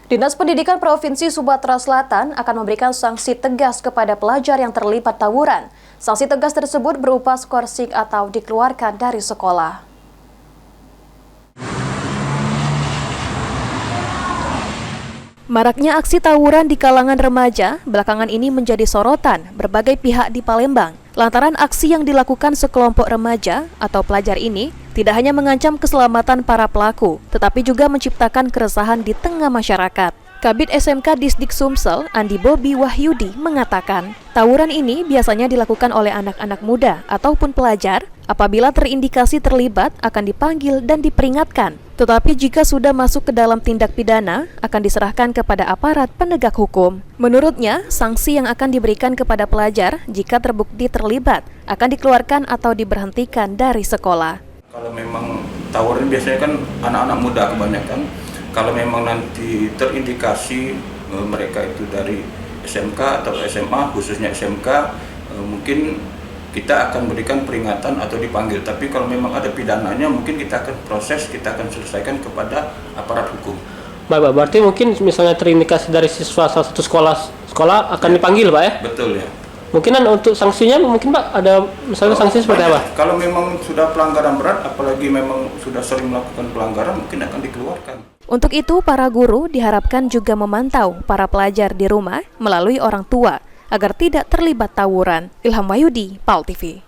Dinas Pendidikan Provinsi Sumatera Selatan akan memberikan sanksi tegas kepada pelajar yang terlibat tawuran. Sanksi tegas tersebut berupa skorsing atau dikeluarkan dari sekolah. Maraknya aksi tawuran di kalangan remaja belakangan ini menjadi sorotan berbagai pihak di Palembang. Lantaran aksi yang dilakukan sekelompok remaja atau pelajar ini tidak hanya mengancam keselamatan para pelaku, tetapi juga menciptakan keresahan di tengah masyarakat. Kabid SMK Disdik Sumsel, Andi Bobi Wahyudi, mengatakan, tawuran ini biasanya dilakukan oleh anak-anak muda ataupun pelajar. Apabila terindikasi terlibat, akan dipanggil dan diperingatkan. Tetapi jika sudah masuk ke dalam tindak pidana, akan diserahkan kepada aparat penegak hukum. Menurutnya, sanksi yang akan diberikan kepada pelajar jika terbukti terlibat akan dikeluarkan atau diberhentikan dari sekolah. Kalau memang tawuran biasanya kan anak-anak muda kebanyakan. Kalau memang nanti terindikasi mereka itu dari SMK atau SMA, khususnya SMK, mungkin kita akan berikan peringatan atau dipanggil. Tapi kalau memang ada pidananya, mungkin kita akan proses, kita akan selesaikan kepada aparat hukum. Baik, berarti mungkin misalnya terindikasi dari siswa salah satu sekolah akan dipanggil, Pak ya? Betul ya. Mungkin untuk sanksinya mungkin Pak ada misalnya sanksi seperti apa? Kalau memang sudah pelanggaran berat, apalagi memang sudah sering melakukan pelanggaran, mungkin akan dikeluarkan. Untuk itu, para guru diharapkan juga memantau para pelajar di rumah melalui orang tua agar tidak terlibat tawuran. Ilham Wahyudi, PAL TV.